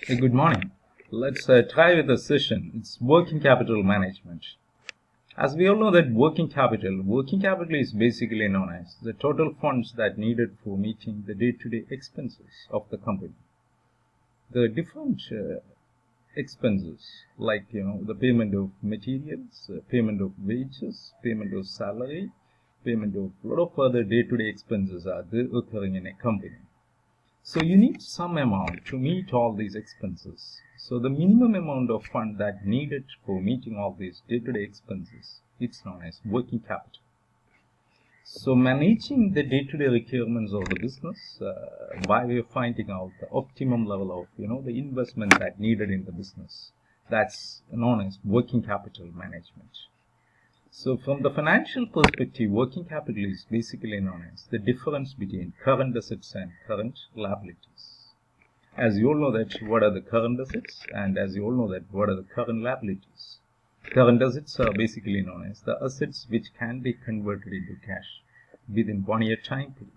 Hey, good morning. Let's try with the session. It's working capital management. As we all know that working capital is basically known as the total funds that needed for meeting the day-to-day expenses of the company. The different expenses like the payment of materials, payment of wages, payment of salary, payment of a lot of other day-to-day expenses are there occurring in a company. So you need some amount to meet all these expenses. So the minimum amount of fund that needed for meeting all these day-to-day expenses, it's known as working capital. So managing the day-to-day requirements of the business by way of finding out the optimum level of the investment that needed in the business, that's known as working capital management. So from the financial perspective, working capital is basically known as the difference between current assets and current liabilities. As you all know that what are the current assets, and as you all know that what are the current liabilities. Current assets are basically known as the assets which can be converted into cash within 1 year time period.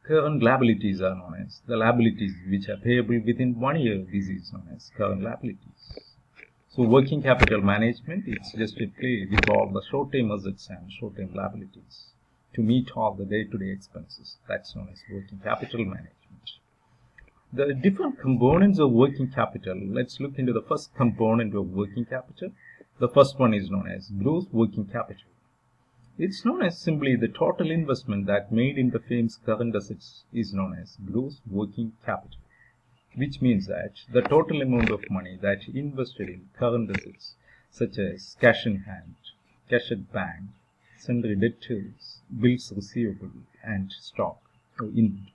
Current liabilities are known as the liabilities which are payable within 1 year. This is known as current liabilities. So working capital management, it's just a play with all the short-term assets and short-term liabilities to meet all the day-to-day expenses. That's known as working capital management. The different components of working capital, let's look into the first component of working capital. The first one is known as gross working capital. It's known as simply the total investment that made in the firm's current assets is known as gross working capital, which means that the total amount of money that invested in current assets such as cash in hand, cash at bank, sundry debtors, bills receivable, and stock or inventory.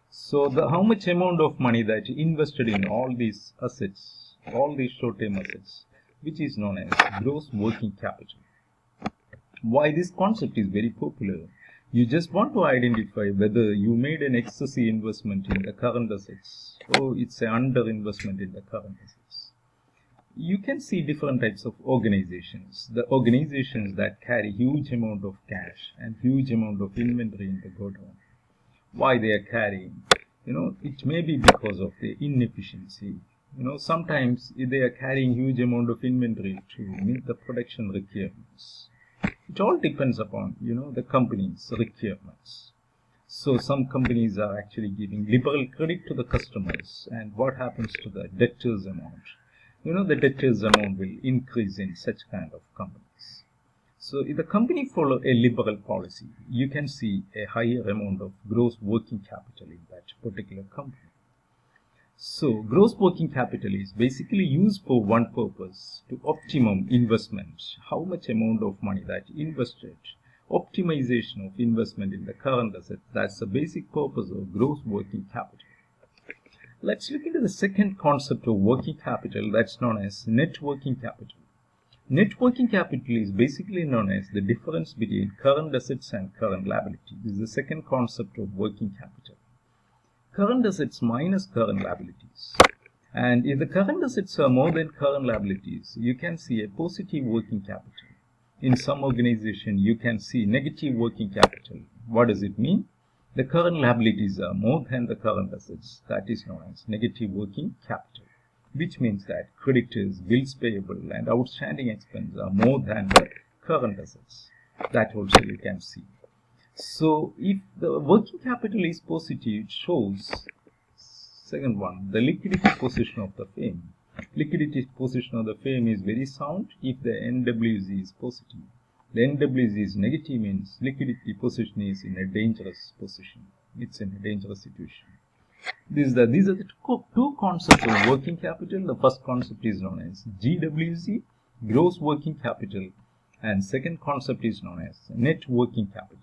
So how much amount of money that invested in all these assets, all these short-term assets, which is known as gross working capital. Why this concept is very popular? You just want to identify whether you made an excessive investment in the current assets or it's an under investment in the current assets. You can see different types of organizations. The organizations that carry huge amount of cash and huge amount of inventory in the godown. Why they are carrying? It may be because of their inefficiency. Sometimes they are carrying huge amount of inventory to meet the production requirements. It all depends upon, the company's requirements. So some companies are actually giving liberal credit to the customers, and what happens to the debtors amount? The debtors amount will increase in such kind of companies. So if the company follow a liberal policy, you can see a higher amount of gross working capital in that particular company. So gross working capital is basically used for one purpose, to optimum investment, how much amount of money that invested, optimization of investment in the current asset. That's the basic purpose of gross working capital. Let's look into the second concept of working capital, that's known as net working capital. Net working capital is basically known as the difference between current assets and current liabilities. This is the second concept of working capital. Current assets minus current liabilities. And if the current assets are more than current liabilities, you can see a positive working capital. In some organization, you can see negative working capital. What does it mean? The current liabilities are more than the current assets. That is known as negative working capital, which means that creditors, bills payable, and outstanding expenses are more than the current assets. That also you can see. So if the working capital is positive, it shows, second one, the liquidity position of the firm. Liquidity position of the firm is very sound if the NWC is positive. The NWC is negative means liquidity position is in a dangerous position. It's in a dangerous situation. These are the two concepts of working capital. The first concept is known as GWC, gross working capital, and second concept is known as net working capital.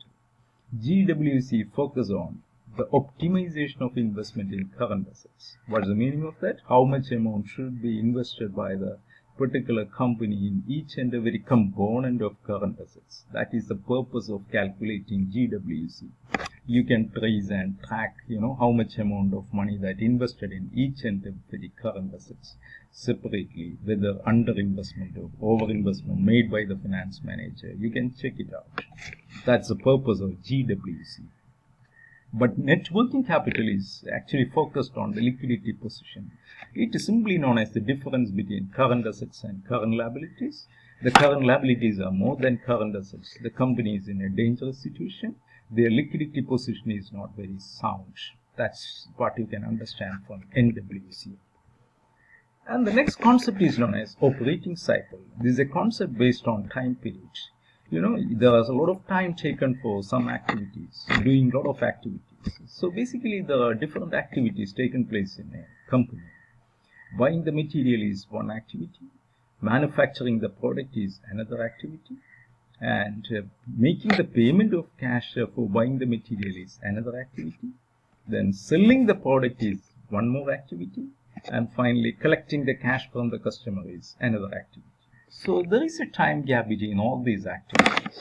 GWC focus on the optimization of investment in current assets. What is the meaning of that? How much amount should be invested by the particular company in each and every component of current assets. That is the purpose of calculating GWC. You can trace and track, how much amount of money that invested in each and every current assets separately, whether under investment or over investment made by the finance manager. You can check it out. That's the purpose of GWC. But net working capital is actually focused on the liquidity position. It is simply known as the difference between current assets and current liabilities. The current liabilities are more than current assets. The company is in a dangerous situation. Their liquidity position is not very sound. That's what you can understand from NWC. And the next concept is known as operating cycle. This is a concept based on time period. There is a lot of time taken for some activities, doing a lot of activities. So basically, there are different activities taken place in a company. Buying the material is one activity. Manufacturing the product is another activity. And making the payment of cash for buying the material is another activity. Then selling the product is one more activity. And finally, collecting the cash from the customer is another activity. So there is a time gap between all these activities.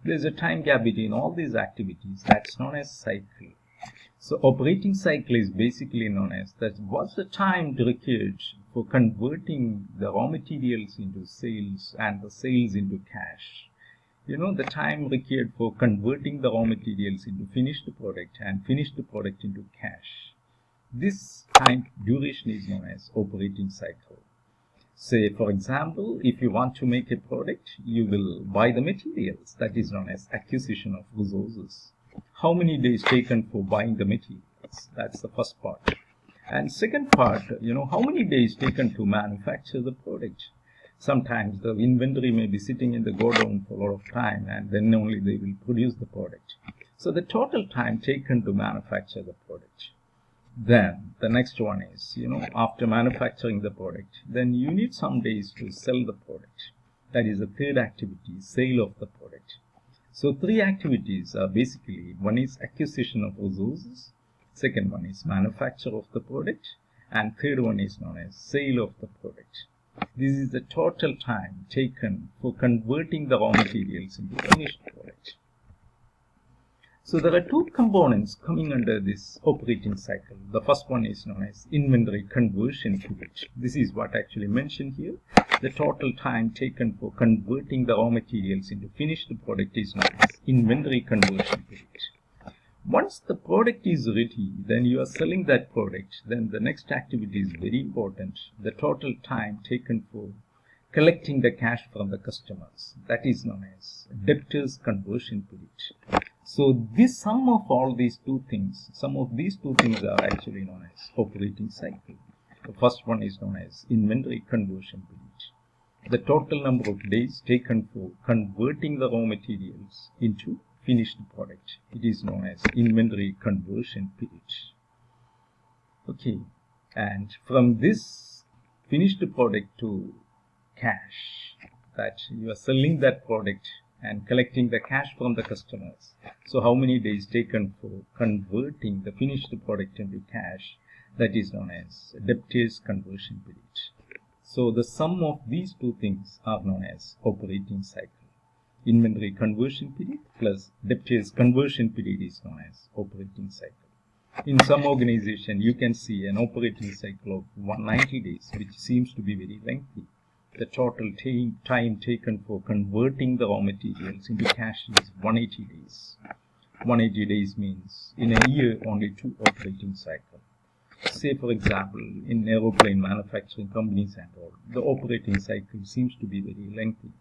There's a time gap between all these activities that's known as cycle. So operating cycle is basically known as that what's the time required for converting the raw materials into sales and the sales into cash. The time required for converting the raw materials into finished product and finished product into cash. This time duration is known as operating cycle. Say, for example, if you want to make a product, you will buy the materials. That is known as acquisition of resources. How many days taken for buying the materials? That's the first part. And second part, how many days taken to manufacture the product? Sometimes the inventory may be sitting in the godown for a lot of time, and then only they will produce the product. So the total time taken to manufacture the product. Then the next one is, after manufacturing the product, then you need some days to sell the product. That is the third activity, sale of the product. So three activities are basically, one is acquisition of resources, second one is manufacture of the product, and third one is known as sale of the product. This is the total time taken for converting the raw materials into finished product. So there are two components coming under this operating cycle. The first one is known as inventory conversion period. This is what actually mentioned here. The total time taken for converting the raw materials into finished product is known as inventory conversion period. Once the product is ready, then you are selling that product. Then the next activity is very important. The total time taken for collecting the cash from the customers. That is known as debtors conversion period. So this sum of all these two things, are actually known as operating cycle. The first one is known as inventory conversion period. The total number of days taken for converting the raw materials into finished product. It is known as inventory conversion period. Okay, and from this finished product to cash, that you are selling that product and collecting the cash from the customers. So how many days taken for converting the finished product into cash? That is known as debtors conversion period. So the sum of these two things are known as operating cycle. Inventory conversion period plus debtors conversion period is known as operating cycle. In some organization, you can see an operating cycle of 190 days, which seems to be very lengthy. The total time taken for converting the raw materials into cash is 180 days. 180 days means in a year only 2 operating cycles. Say, for example, in aeroplane manufacturing companies and all, the operating cycle seems to be very lengthy.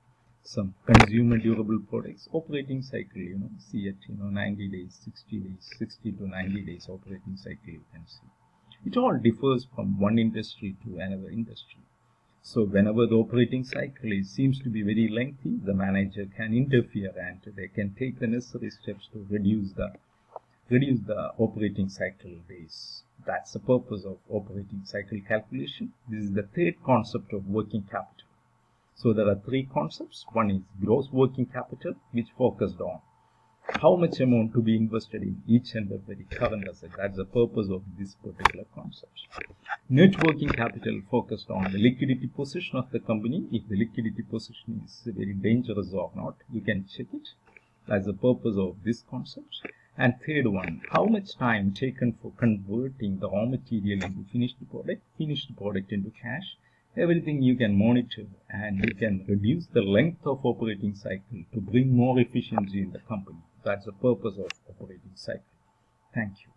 Some consumer durable products, operating cycle, see it, 90 days, 60 days, 60 to 90 days operating cycle you can see. It all differs from one industry to another industry. So whenever the operating cycle seems to be very lengthy, the manager can interfere and they can take the necessary steps to reduce the operating cycle days. That's the purpose of operating cycle calculation. This is the third concept of working capital. So there are three concepts. One is gross working capital, which focused on how much amount to be invested in each and every current asset. That's the purpose of this particular concept. Net working capital focused on the liquidity position of the company. If the liquidity position is very dangerous or not, you can check it. That's the purpose of this concept. And third one, how much time taken for converting the raw material into finished product into cash. Everything you can monitor, and you can reduce the length of operating cycle to bring more efficiency in the company. That's the purpose of operating cycle. Thank you.